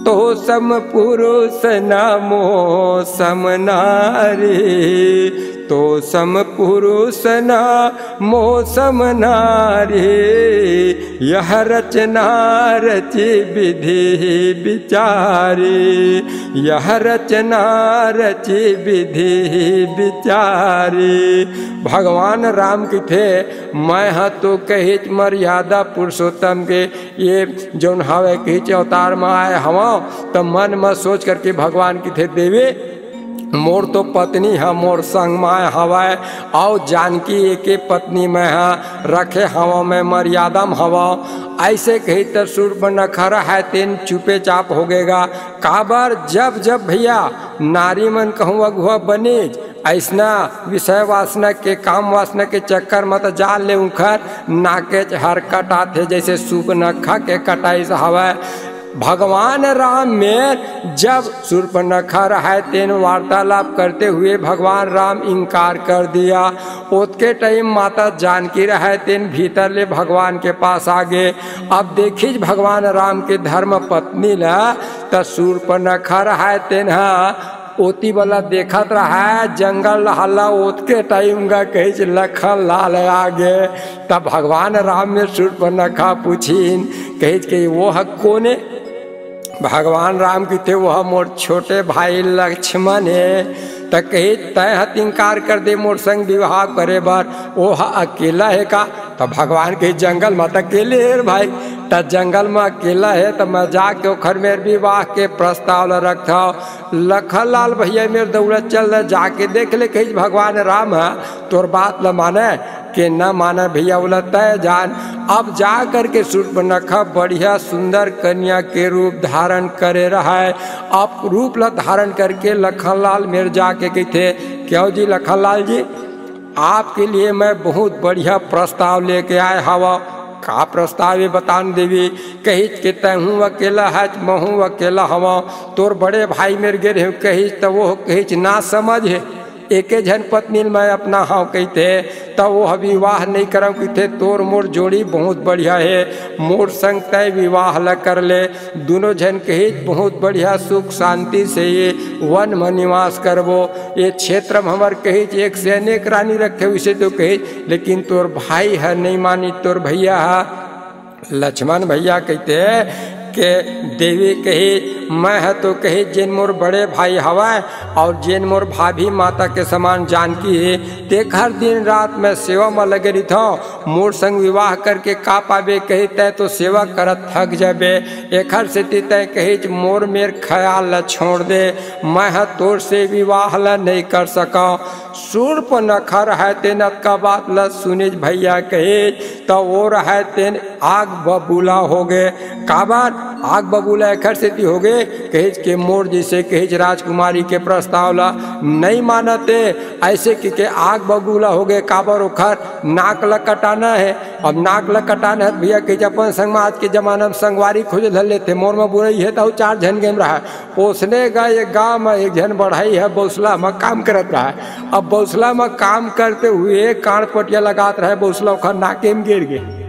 तो सम पुरुष नामो सम नारी, तो सम पुरुष नामो सम नारी। यह रचना रचि विधि विचारी, यह रचना रचि विधि विचारी। भगवान राम की थे मैं हाँ तो कही मर्यादा पुरुषोत्तम के ये जो हवे कही अवतार में आए हवा, तो मन में सोच करके भगवान की थे देवी मोर तो पत्नी है मोर संग में हवाए, आओ जानकी एक पत्नी में है रखे हवा में मर्यादा में हवा। ऐसे कही तो शूर्पणखा है तेन चुपे चाप हो गएगा। काबर जब जब भैया नारी मन कहूँ अगुआ बनेज ऐसना विषय वासना के काम वासना के चक्कर में तो जान ले उखर नाके हर कटाते जैसे शूर्पणखा के कटाई से हवा। भगवान राम में जब शूर्पणखा रहा तेन वार्तालाप करते हुए भगवान राम इनकार कर दिया। उसके टाइम माता जानकी रहा तेन भीतर ले भगवान के पास आ गए। अब देखिए भगवान राम के धर्म पत्नी ला तो शूर्पणखा रहा तेन ओती वाला देखत रहा है जंगल हल्ला ओत के टाइम का कही लखन लाल आ गए। तब भगवान राम में शूर्पणखा पूछीन कही के वो हक कोने। भगवान राम की थे वह मोर छोटे भाई लक्ष्मण है। तो कही तय हत इनकार कर दे मोर संग विवाह करे बार वो अकेला है का। तो भगवान के जंगल में अकेले है भाई। तो जंगल में अकेला है तो मैं जाके ओखर मेरे विवाह के प्रस्ताव रखा। लखन लाल भैया मेरे दौड़त चल जाके देख ले कही भगवान राम है तोर बात ल माने के न माना भैया बोला तय जान। अब जा करके शूर्पणखा बढ़िया सुंदर कन्या के रूप धारण करे रहा है। अब रूप ला धारण करके लखनलाल मेरे जाके कहते क्यों जी लखनलाल जी आपके लिए मैं बहुत बढ़िया प्रस्ताव लेके आए हवा। का प्रस्ताव है बतान देवी। कही के तहूँ अकेला है महूँ अकेला हवा तोर बड़े भाई मेरे गिर कही तो वो कही ना समझ है एक जन पत्नी मैं अपना हाँ कहते तब वो विवाह नहीं करम कहते तोर मोर जोड़ी बहुत बढ़िया है मोर संग तय विवाह ल कर ले। दोनों जन कही बहुत बढ़िया सुख शांति से ये वन में निवास करबो। ये क्षेत्र में हमार कही एक से अनेक रानी रखे उसे तो कही लेकिन तोर भाई है नहीं मानी तोर भैया है लक्ष्मण भैया कहते के देवी कही मैं है तो कही जिन मोर बड़े भाई हवा और जिन मोर भाभी माता के समान जानकी है देख हर दिन रात में सेवा में लगे रही था मोर संग विवाह करके का पावे कही तय तो सेवा करत थक जाबे। एक हर से तय कही मोर मेर ख्याल ल छोड़ दे मैं है तोर से विवाह ल नहीं कर सका। शूर्पणखा रहा तेन का बात ल सुने भैया कहे तो वो रहा तेन आग बबूला हो गए। का बात आग बबूला एखर से हो गए कहे के मोर जैसे कहे राजकुमारी के प्रस्ताव ला नहीं मानते ऐसे के आग बबूला हो गए। काबर ओखर नाक ल कटाना है। अब नाक ल कटाना है भैया कहे अपन संग में आज के जमाना में संगवारी खोज धर लेते मोर में बुराई है तो 4 जन गेम रहा है पोसने का एक गाँव में एक जन बढ़ाई है बौसला में काम करत रहा है। अब बौसला में काम करते हुए कान पटिया लगात रहे बौसला ओखर नाके में गिर गए।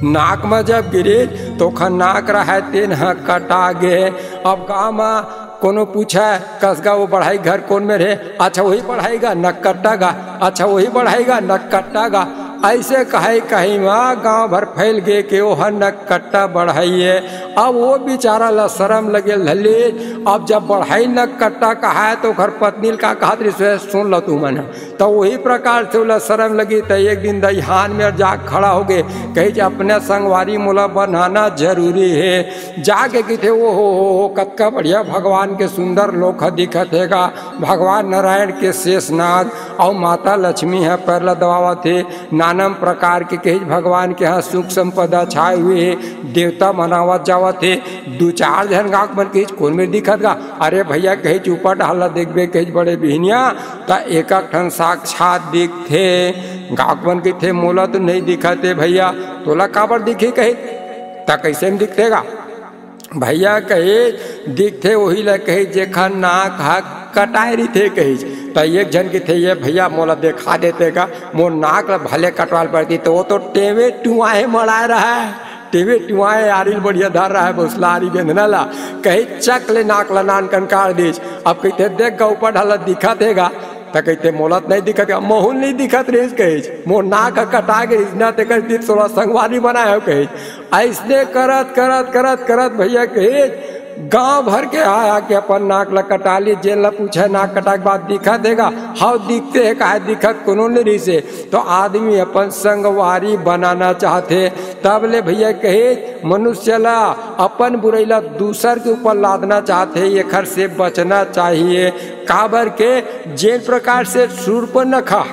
नाक में जब गिरे तो ओखर नाक रहा तेन कटा गए। अब गाँव में कोनो पूछा कसगा वो बढ़ाई घर कौन में रहे अच्छा वही बढ़ाएगा नक कट्टागा अच्छा वही बढ़ाएगा नक कट्टागा ऐसे कहे कहीं वहाँ गाँव भर फैल गए कि वो नक कट्टा बढ़ाइए। अब वो बेचारा ला शर्म लगे धले। अब जब बढ़ाई नक कट्टा कहा है तो घर पत्नी का कहा सुन लो तू मन तो वही प्रकार से उला शर्म लगी। तो एक दिन दहिहान में जाग खड़ा हो गए कही अपने संगवारी मोला बनाना जरूरी है। जाके कहते वो हो कतका बढ़िया भगवान के सुंदर लोक दिखत हैगा। भगवान नारायण के शेषनाग और माता लक्ष्मी है पैरला दबावा थे नानम प्रकार के कही भगवान के यहाँ सुख संपदा छाए हुए है देवता मनावत जावत थे। 2-4 जन गाँव मन कही कौन में दिखत गा अरे भैया कही ऊपर डाला देखबे कही बड़े बिहनिया तो एक ठन साक्षात दिख थे गाँव मन के थे मोला तो नहीं दिखते भैया तोला काबर दिखे कही ता कैसे में दिखेगा भैया कहे दिखते वही ला कही जेखा नाक हक कटाए रही थे कही तो एक जन के थे ये भैया मोला देखा देते का मोर नाक भले कटवाल पड़ती तो वो तो टेवे टुआहे मड़ा रहा है टेवे टुआए आरिल बढ़िया धर रहा है बसला आरी बेंधना ला कही चक ले नाक ला नान कंकार दीज। अब कहते देख गा ऊपर ढाला दिखा देगा तो कहते मोलत नहीं दिखत मोहन नहीं दिखत रही कहे मोर नाक कटा गई ना ते कहती थोड़ा संगवारी बनाए हो कहे। ऐसने करत करत करत करत भैया कहे गांव भर के आया के अपन नाक ला कटा ली जेल ला पूछे नाक कटा के बाद दिखा देगा हाउ दिखते है कहा दिखत कोनो नहीं से। तो आदमी अपन संगवारी बनाना चाहते तब ले भैया कहे मनुष्य ला अपन बुरैला दूसर के ऊपर लादना चाहते ये खर से बचना चाहिए। काबर के जे प्रकार से शूर्पणखा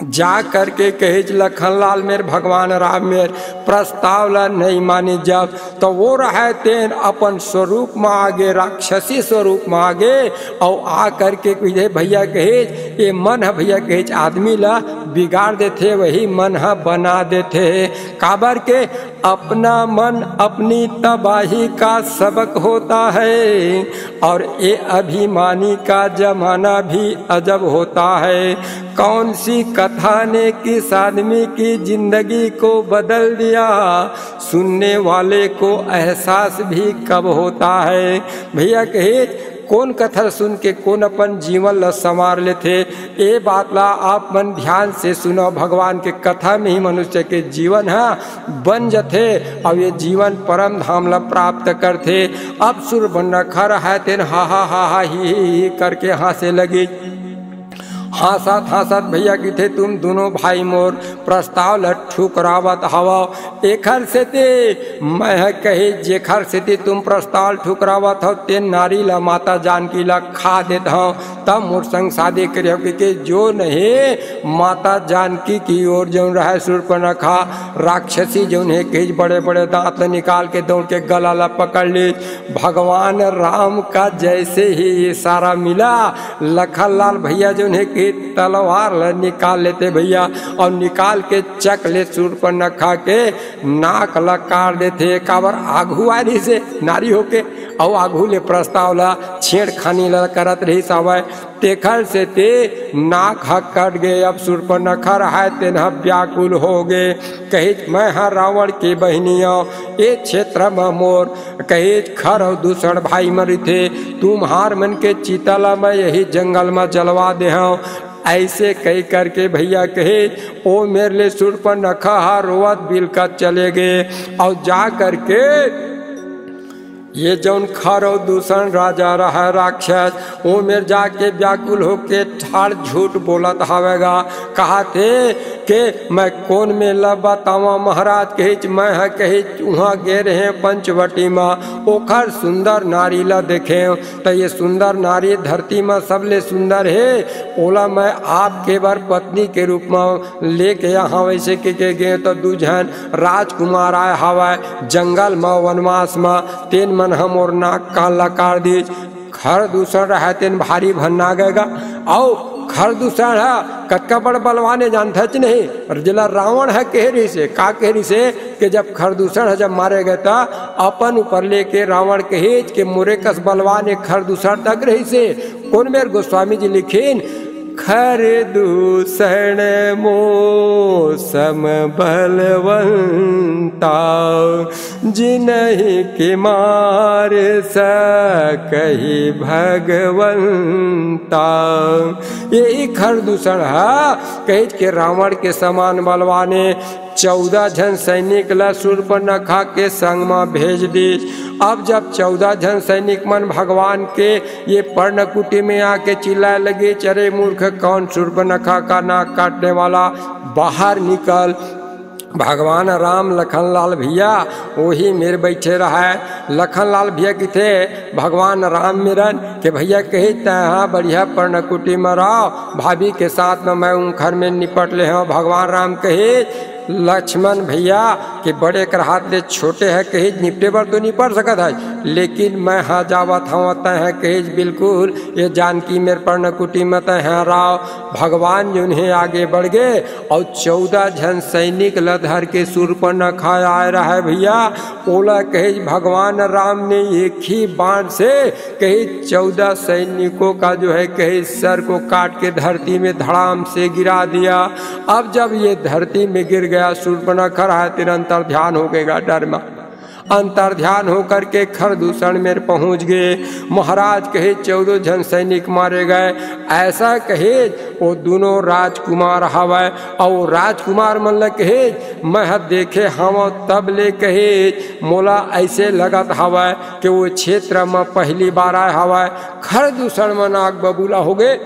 जा करके कहे लखनलाल मेरे भगवान राम मेरे प्रस्ताव ला नहीं मानी जब तो वो रहे तेन अपन स्वरूप में आगे राक्षसी स्वरूप में आगे और आ करके कहे भैया कहे ये मन है भैया कहे आदमी ला बिगाड़ देते वही मन है बना देते। काबर के अपना मन अपनी तबाही का सबक होता है और ये अभिमानी का जमाना भी अजब होता है। कौन सी कथा ने किस आदमी की जिंदगी को बदल दिया सुनने वाले को एहसास भी कब होता है। भैया कहे कौन कथा सुन के कौन अपन जीवन ला संवार लेते ये बात ला आप मन ध्यान से सुनो। भगवान के कथा में ही मनुष्य के जीवन है बन जाते और ये जीवन परम धाम ला प्राप्त करते। अब शूर्पणखा है तेन हा ही करके हंसे लगी। हासत भैया की थे तुम दोनों भाई मोर प्रस्ताव ल ठुकरावत हवा एखर से ते मैं कहे जेखर से ते तुम प्रस्ताव ठुकरावत हो ते नारी ला माता जानकी ला खा देत हो तब मोर संग शादी करियो के जो नहीं माता जानकी की ओर जो रहे शूर्पणखा राक्षसी जो है कही बड़े बड़े दांत निकाल के दौड़ के गला ला पकड़ ली। भगवान राम का जैसे ही ये सारा मिला लखनलाल भैया जो है तलवार निकाल लेते भैया और निकाल के चक ले शूर्पणखा के नाक ला काट देते। काबर आघू आरी से नारी होके और आघू ले प्रस्ताव ला छेड़खानी ला करत रही सवय तेखर से ते नाक हक कट गए। अब शूर्पणखा रहा तेना व्याकुल हो गए कहे मैं हाँ रावण की बहनिया ये क्षेत्र में मोर कहे खर और दूसर भाई मरी थे तुम हार मन के चीतला में यही जंगल में जलवा दे हो। ऐसे कही करके भैया कहे ओ मेरे लिए शूर्पणखा रोवत बिलकत चले गए और जा करके ये जौन खर और दूसर राजा रहा राक्षस वो मेरे जाके व्याकुल होके ठाड़ झूठ बोलत हवेगा कहा थे कि मैं कौन में लब बतावा महाराज कहे मैं है कहे वहाँ गे रहे पंचवटी में ओखर सुंदर नारी ला देखे तो ये सुंदर नारी धरती में सबले सुंदर है ओला मैं आपके बार पत्नी के रूप में लेके यहाँ वैसे के गए तो दूजन राजकुमार आए हवा जंगल में वनवास में तेन मन हम और नाक कान ला काट दी खर दूसर रहे तेन भारी भन्ना गएगा और खर दूसर है कतका बड़ बलवाने जानता च नहीं और जिला रावण है कहरी से का कहरी से कि जब खर दूसर है जब मारे गए था अपन ऊपर लेके रावण कहेज के मुरे कस बलवाने खर दूसर तक रही से कौन मेरे गोस्वामी जी लिखीन खर दूषण मौसम बलवंता जिन्हीं के मार सकहि भगवंता। यही खर दूषण है कहे के रावण के समान बलवाने 14 जन सैनिक ला शूर्पणखा के संग में भेज दी। अब जब 14 जन सैनिक मन भगवान के ये पर्णकुटी में आके चिल्लाए लगे चरे मूर्ख कौन शूर्पणखा का नाक काटने वाला बाहर निकल। भगवान राम लखनलाल भैया वही मेरे बैठे रहा है। लखनलाल भैया की थे भगवान राम मिरन के भैया कही तहाँ बढ़िया पर्णकुटी में रहो भाभी के साथ में मैं उन घर में निपट ले हूँ। भगवान राम कहे लक्ष्मण भैया के बड़े कर हाथ ले छोटे है कहे निपटे पर तो नहीं पड़ सकता है लेकिन मैं हाँ जावत हूँ तय कहे बिल्कुल ये जानकी मेरे पर्णकुटी में तय राव। भगवान जो उन्हें आगे बढ़ गए और 14 जन सैनिक लधर के शूर्पणखा आए रहा है भैया ओला कहे भगवान राम ने एक ही बाण से कहे 14 सैनिकों का जो है कहे सर को काट के धरती में धड़ाम से गिरा दिया। अब जब ये धरती में गिर गया। शूर्पणखा रहा निरंतर ध्यान हो गएगा डर में। अंतर ध्यान होकर के खरदूषण में पहुंच गए। महाराज कहे 14 जन सैनिक मारे गए। ऐसा कहे वो दोनों राजकुमार हवा और राजकुमार मन कहे मैं देखे हम तब ले कहे मोला ऐसे लगत हवा कि वो क्षेत्र में पहली बार आए हवा। खरदूषण में नाग बबूला हो गए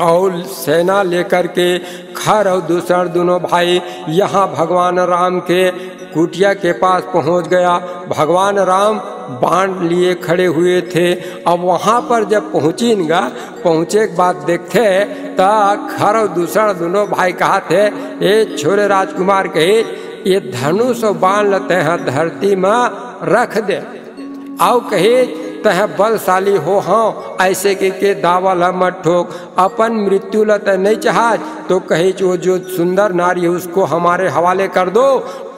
और सेना लेकर के खर और दूसर दोनों भाई यहाँ भगवान राम के कुटिया के पास पहुँच गया। भगवान राम बाण लिए खड़े हुए थे। अब वहाँ पर जब पहुँचे के बाद देखते तो खर और दूसर दोनों भाई कहा थे ये छोरे राजकुमार कहे ये धनुष और बाण लेते हैं धरती में रख दे आओ कहे तह बलशाली हो हाँ ऐसे के दावा ला मत ठोक। अपन मृत्यु लत नहीं चाह तो कहे जो सुंदर नारी है उसको हमारे हवाले कर दो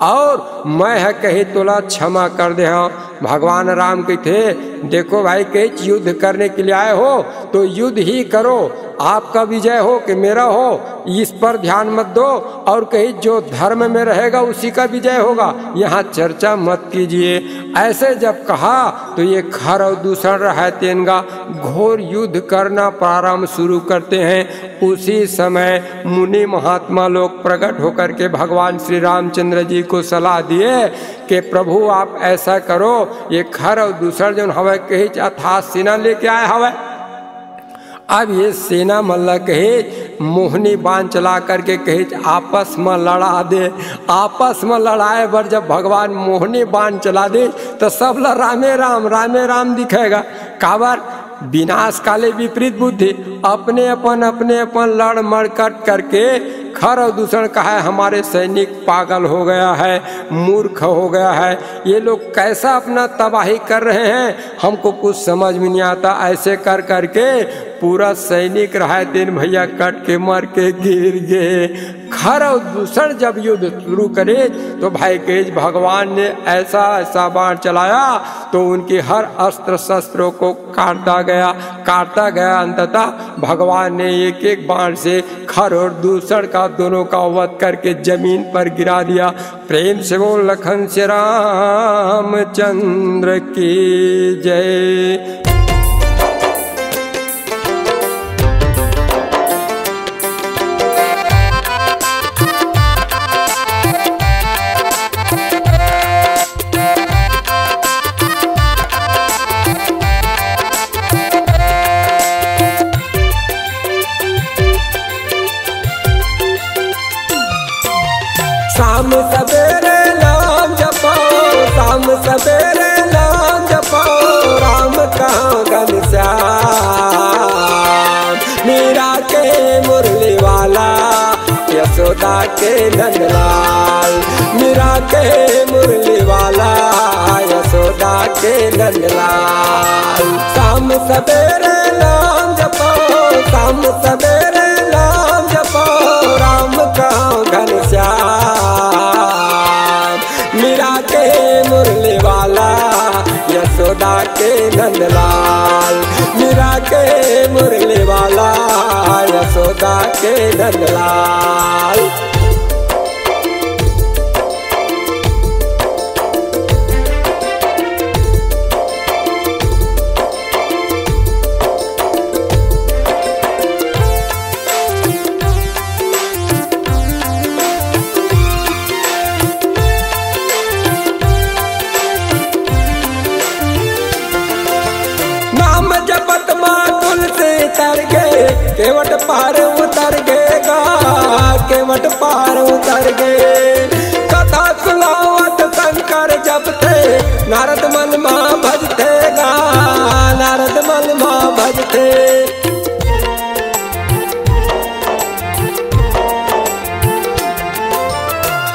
और मैं है कहे तोला क्षमा कर दे। हाँ भगवान राम कहते देखो भाई कहे युद्ध करने के लिए आए हो तो युद्ध ही करो, आपका विजय हो कि मेरा हो इस पर ध्यान मत दो और कहीं जो धर्म में रहेगा उसी का विजय होगा, यहाँ चर्चा मत कीजिए। ऐसे जब कहा तो ये खर और दूसर रहा तेनगा घोर युद्ध करना प्रारंभ शुरू करते हैं। उसी समय मुनि महात्मा लोग प्रकट होकर के भगवान श्री रामचंद्र जी को सलाह दिए कि प्रभु आप ऐसा करो ये खर और दूसर जो हवा कही अथाह सेना लेके आए हवा। अब ये सेना मल्ला कहे मोहनी बाण चला करके कहे आपस में लड़ा दे। आपस में लड़ाए पर जब भगवान मोहनी बाण चला दे तो सब रामे राम दिखेगा। काबर विनाश काले विपरीत बुद्धि अपने अपन लड़ मड़ कट करके खर और दूषण कहा है हमारे सैनिक पागल हो गया है, मूर्ख हो गया है, ये लोग कैसा अपना तबाही कर रहे हैं हमको कुछ समझ में नहीं आता। ऐसे कर करके पूरा सैनिक रहा दिन भैया कट के मर के गिर गए। खर और दूषण जब युद्ध शुरू करे तो भाई केज भगवान ने ऐसा बाण चलाया तो उनके हर अस्त्र शस्त्रों को काटता गया। अंततः भगवान ने एक एक बाण से खर और दूषण का दोनों का वध करके जमीन पर गिरा दिया। प्रेम से बोल लखन श्री रामचंद्र की जय। शाम सवेरे नाम जपो, शाम सवेरे नाम जपो, राम कहाँ घनश्याम। मीरा के मुरली वाला यशोदा के नंदलाल, मीरा के मुरली वाला यशोदा के नंदलाल। शाम सवेरे नाम जपो, शाम सवेरे नाम जपो, राम कहाँ घनश्याम। मीरा के मुरली वाला यशोदा के नंदलाल, मीरा के मुरली वाला यशोदा के नंदलाल। केवट पार उतर गएगा, केवट पार उतर गए। कथा सुनावत शंकर जब थे नारद मन माँ भजते गा, नारद मन माँ भजते।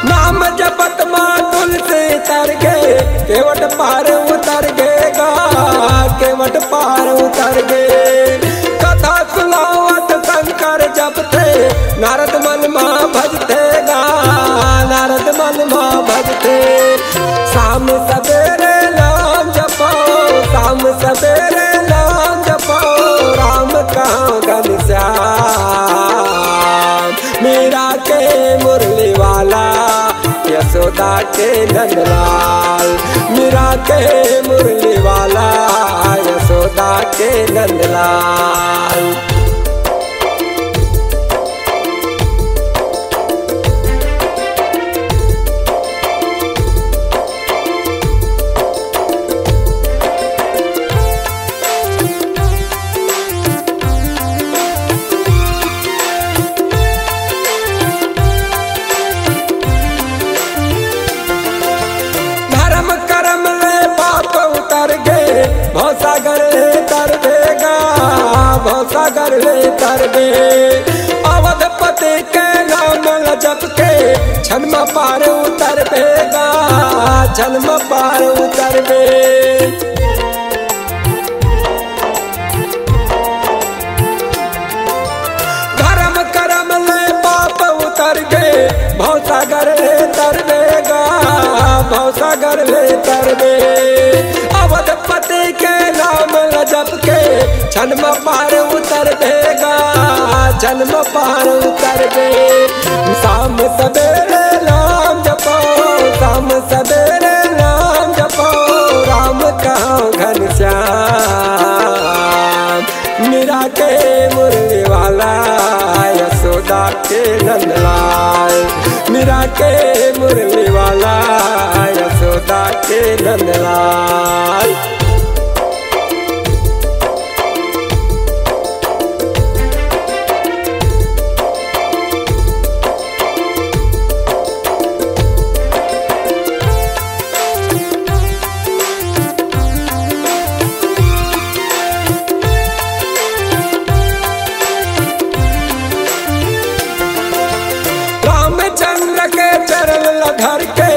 नाम जपत माँ तुलसी तर गए, केवट पार उतर गएगा, केवट पार उतर गए। कथा सुनावत शंकर जब थे नारद मन माँ भजते गा, नारद मन माँ भजते। शाम सवेरे नाम जपो, शाम सवेरे नाम जपो, राम कहाँ घनश्याम। मीरा के मुरली वाला के नंदलाल, मीरा के मुरली वाला यशोदा के नंदलाल। भवसागर तर देगा, भवसागर तर दे। अवधपति के नाम जप के जन्म पार उतर देगा, जन्म पार उतर दे। धर्म कर्म ले पाप उतर गए, भवसागर तर देगा, भवसागर तर दे। अवधपति के नाम जप के जन्म पार उतर देगा, जन्म पार उतर दे। शाम सवेरे नाम जपो, शाम सवेरे नाम जपो, राम कहो घनश्याम। मीरा के मुरली वाला यशोदा के नंदलाल, मीरा के मुरली वाला यशोदा के नंदलाल। रामचंद्र के चरण धर के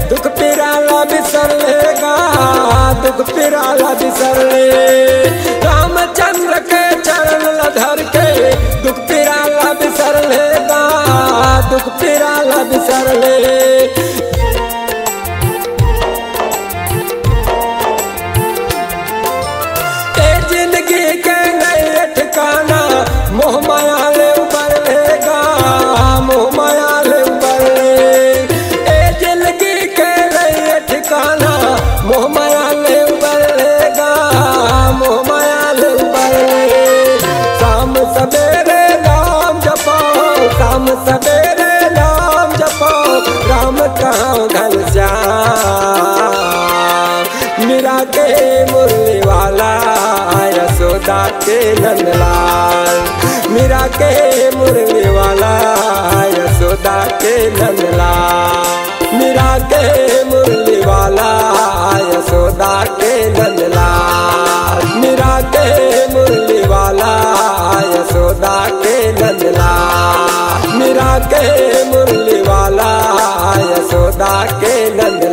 दुख पिराला बिसर लेगा, दुख पिराला बिसर ले। रामचंद्र के चरण धर के दुख पिराला बिसर लेगा, दुख पिराला बिसर ले। जिंदगी के नए ठिकाना मोह माया ले उबर लेगा, मोह माया ले उबर ले। जिंदगी के नए ठिकाना मोह माया ले उबर लेगा, मोह माया ले उबर ले। शाम सवेरे नाम जपो, शाम सवेरे नाम जपो, राम कहो घनश्याम। मीरा के मुरली वाला यशोदा के नंदलाल, मीरा के मुरली वाला यशोदा के नंदलाल, मीरा के मुरली वाला यशोदा के नंदलाल, मीरा के मुरली वाला यशोदा के नंदलाल, मीरा के मुरली वाला यशोदा के नंदलाल।